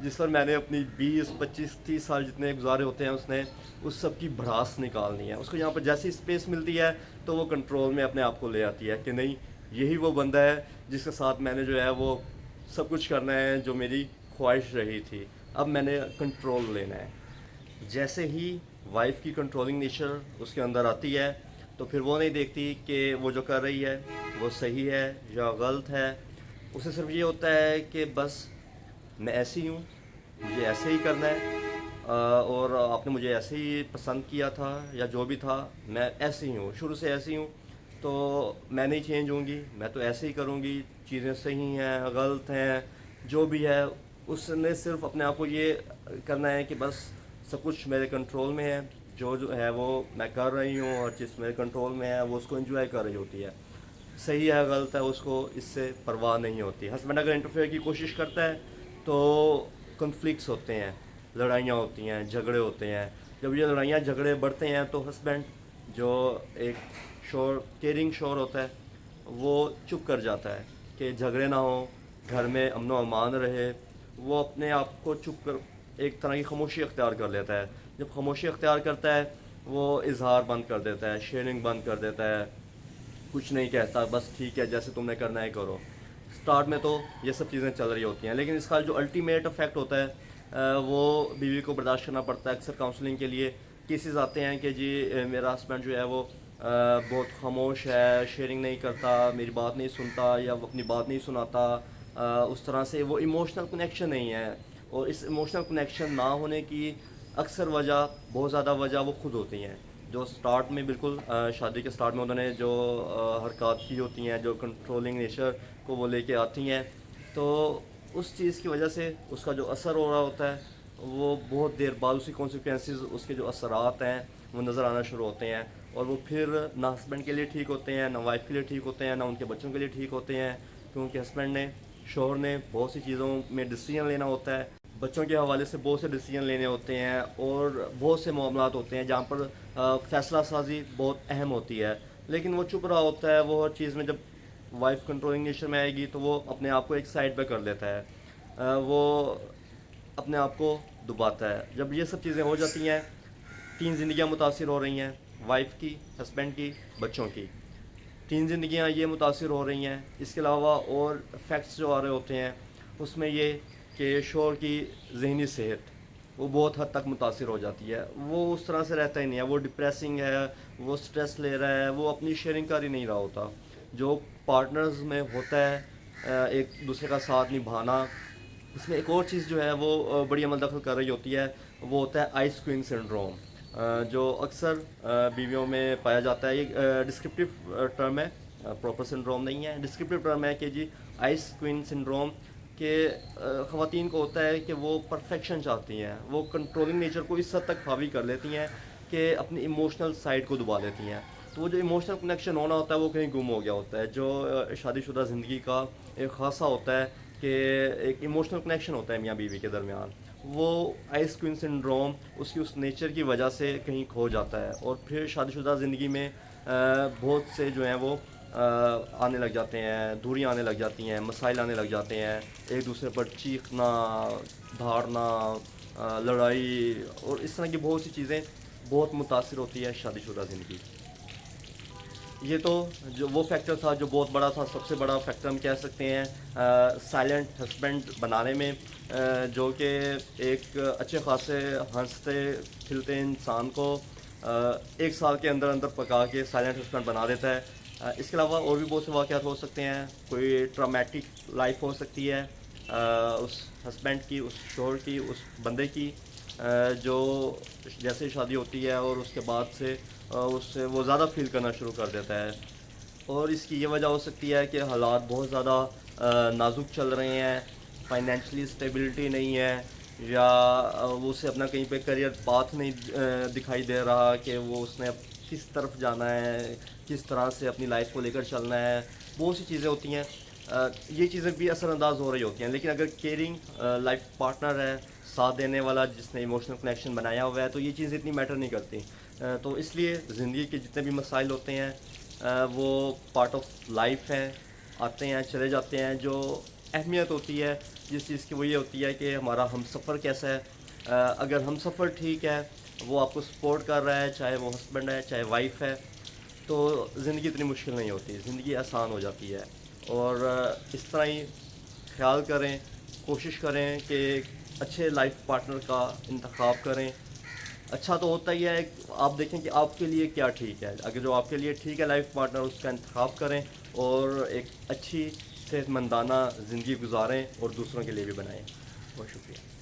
جس پر میں نے اپنی 20 25 30 سال جتنے گزارے ہوتے ہیں اس نے اس سب کی بھڑاس نکالنی ہے. اس کو یہاں پر جیسی اسپیس ملتی ہے تو وہ کنٹرول میں اپنے آپ کو لے آتی ہے کہ نہیں یہی وہ بندہ ہے جس کے ساتھ میں نے جو ہے وہ سب کچھ کرنا ہے جو میری خواہش رہی تھی, اب میں نے کنٹرول لینا ہے. جیسے ہی وائف کی کنٹرولنگ نیچر اس کے اندر آتی ہے تو پھر وہ نہیں دیکھتی کہ وہ جو کر رہی ہے وہ صحیح ہے یا غلط ہے. اسے صرف یہ ہوتا ہے کہ بس میں ایسی ہوں, مجھے ایسے ہی کرنا ہے, اور آپ نے مجھے ایسے ہی پسند کیا تھا یا جو بھی تھا, میں ایسی ہی ہوں, شروع سے ایسی ہوں, تو میں نہیں چینج ہوں گی, میں تو ایسے ہی کروں گی, چیزیں صحیح ہیں غلط ہیں جو بھی ہے. اس نے صرف اپنے آپ کو یہ کرنا ہے کہ بس سب کچھ میرے کنٹرول میں ہے, جو ہے وہ میں کر رہی ہوں, اور چیز میرے کنٹرول میں ہے وہ اس کو انجوائے کر رہی ہوتی ہے. صحیح ہے غلط ہے اس کو اس سے پرواہ نہیں ہوتی. ہسبینڈ اگر انٹرفیئر کی کوشش کرتا ہے تو کنفلکٹس ہوتے ہیں, لڑائیاں ہوتی ہیں, جھگڑے ہوتے ہیں. جب یہ لڑائیاں جھگڑے بڑھتے ہیں تو ہسبینڈ جو ایک کیئرنگ شور ہوتا ہے وہ چپ کر جاتا ہے کہ جھگڑے نہ ہوں, گھر میں امن و امان رہے. وہ اپنے آپ کو چپ کر ایک طرح کی خاموشی اختیار کر لیتا ہے. جب خاموشی اختیار کرتا ہے وہ اظہار بند کر دیتا ہے, شیئرنگ بند کر دیتا ہے, کچھ نہیں کہتا, بس ٹھیک ہے جیسے تم نے کرنا ہے کرو. اسٹارٹ میں تو یہ سب چیزیں چل رہی ہوتی ہیں, لیکن اس کا جو الٹیمیٹ افیکٹ ہوتا ہے وہ بیوی کو برداشت کرنا پڑتا ہے. اکثر کاؤنسلنگ کے لیے کیسز آتے ہیں کہ جی میرا ہسبینڈ جو ہے وہ بہت خاموش ہے, شیئرنگ نہیں کرتا, میری بات نہیں سنتا یا وہ اپنی بات نہیں سناتا, اس طرح سے وہ ایموشنل کنیکشن نہیں ہے. اور اس ایموشنل کنیکشن نہ ہونے کی اکثر وجہ, بہت زیادہ وجہ وہ خود ہوتی ہیں, جو سٹارٹ میں بالکل شادی کے سٹارٹ میں انہوں نے جو حرکات کی ہوتی ہیں, جو کنٹرولنگ نیچر کو وہ لے کے آتی ہیں, تو اس چیز کی وجہ سے اس کا جو اثر ہو رہا ہوتا ہے وہ بہت دیر بعد اسی کانسیکوینسز, اس کے جو اثرات ہیں وہ نظر آنا شروع ہوتے ہیں. اور وہ پھر نہ ہسبینڈ کے لیے ٹھیک ہوتے ہیں, نہ وائف کے لیے ٹھیک ہوتے ہیں, نہ ان کے بچوں کے لیے ٹھیک ہوتے ہیں, کیونکہ ہسبینڈ نے, شوہر نے بہت سی چیزوں میں ڈیسیژن لینا ہوتا ہے, بچوں کے حوالے سے بہت سے ڈیسیژن لینے ہوتے ہیں, اور بہت سے معاملات ہوتے ہیں جہاں پر فیصلہ سازی بہت اہم ہوتی ہے. لیکن وہ چپ رہا ہوتا ہے. وہ ہر چیز میں جب وائف کنٹرولنگ نیچر میں آئے گی تو وہ اپنے آپ کو ایک سائڈ پہ کر لیتا ہے, وہ اپنے آپ کو دباتا ہے. جب یہ سب چیزیں ہو جاتی ہیں, 3 زندگیاں متاثر ہو رہی ہیں, وائف کی, ہسبینڈ کی, بچوں کی. 3 زندگیاں یہ متاثر ہو رہی ہیں. اس کے علاوہ اور فیکٹس جو آ رہے ہوتے ہیں اس میں یہ کہ شوہر کی ذہنی صحت وہ بہت حد تک متاثر ہو جاتی ہے. وہ اس طرح سے رہتا ہی نہیں ہے, وہ ڈپریسنگ ہے, وہ سٹریس لے رہا ہے, وہ اپنی شیئرنگ کر ہی نہیں رہا ہوتا. جو پارٹنرز میں ہوتا ہے ایک دوسرے کا ساتھ نبھانا, اس میں ایک اور چیز جو ہے وہ بڑی عمل دخل کر رہی ہوتی ہے, وہ ہوتا ہے آئس کوئن سنڈروم, جو اکثر بیویوں میں پایا جاتا ہے. یہ ڈسکرپٹیو ٹرم ہے, پراپر سنڈروم نہیں ہے, ڈسکرپٹیو ٹرم ہے کہ جی آئس کوئن سنڈروم, کہ خواتین کو ہوتا ہے کہ وہ پرفیکشن چاہتی ہیں, وہ کنٹرولنگ نیچر کو اس حد تک حاوی کر لیتی ہیں کہ اپنی ایموشنل سائڈ کو دبا لیتی ہیں. تو وہ جو ایموشنل کنیکشن ہونا ہوتا ہے وہ کہیں گم ہو گیا ہوتا ہے, جو شادی شدہ زندگی کا ایک خاصہ ہوتا ہے کہ ایک ایموشنل کنیکشن ہوتا ہے میاں بیوی کے درمیان, وہ آئس کوئن سنڈروم اس کی اس نیچر کی وجہ سے کہیں کھو جاتا ہے. اور پھر شادی شدہ زندگی میں بہت سے جو ہیں وہ آنے لگ جاتے ہیں, دوریاں آنے لگ جاتی ہیں, مسائل آنے لگ جاتے ہیں, ایک دوسرے پر چیخنا, دھاڑنا, لڑائی, اور اس طرح کی بہت سی چیزیں بہت متاثر ہوتی ہے شادی شدہ زندگی. یہ تو جو وہ فیکٹر تھا جو بہت بڑا تھا, سب سے بڑا فیکٹر ہم کہہ سکتے ہیں سائلنٹ ہسبینڈ بنانے میں, جو کہ ایک اچھے خاصے ہنستے کھلتے انسان کو 1 سال کے اندر اندر پکا کے سائلنٹ ہسبینڈ بنا دیتا ہے. اس کے علاوہ اور بھی بہت سے واقعات ہو سکتے ہیں. کوئی ٹرامیٹک لائف ہو سکتی ہے اس ہسبینڈ کی, اس شوہر کی, اس بندے کی, جو جیسے شادی ہوتی ہے اور اس کے بعد سے اس سے وہ زیادہ فیل کرنا شروع کر دیتا ہے. اور اس کی یہ وجہ ہو سکتی ہے کہ حالات بہت زیادہ نازک چل رہے ہیں, فائنینشلی اسٹیبلٹی نہیں ہے, یا وہ اسے اپنا کہیں پہ کریئر پاتھ نہیں دکھائی دے رہا کہ وہ اس نے کس طرف جانا ہے, کس طرح سے اپنی لائف کو لے کر چلنا ہے. بہت سی چیزیں ہوتی ہیں, یہ چیزیں بھی اثر انداز ہو رہی ہوتی ہیں. لیکن اگر کیئرنگ لائف پارٹنر ہے, ساتھ دینے والا, جس نے ایموشنل کنیکشن بنایا ہوا ہے, تو یہ چیزیں اتنی میٹر نہیں کرتی. تو اس لیے زندگی کے جتنے بھی مسائل ہوتے ہیں وہ پارٹ آف لائف ہیں, آتے ہیں چلے جاتے ہیں. جو اہمیت ہوتی ہے جس چیز کی وہ یہ ہوتی ہے کہ ہمارا ہم سفر کیسا ہے. اگر ہم سفر ٹھیک ہے, وہ آپ کو سپورٹ کر رہا ہے, چاہے وہ ہسبینڈ ہے چاہے وائف ہے, تو زندگی اتنی مشکل نہیں ہوتی, زندگی آسان ہو جاتی ہے. اور اس طرح ہی خیال کریں, کوشش کریں کہ اچھے لائف پارٹنر کا انتخاب کریں. اچھا تو ہوتا ہی ہے, آپ دیکھیں کہ آپ کے لیے کیا ٹھیک ہے. اگر جو آپ کے لیے ٹھیک ہے لائف پارٹنر, اس کا انتخاب کریں اور ایک اچھی صحت مندانہ زندگی گزاریں اور دوسروں کے لیے بھی بنائیں. بہت شکریہ.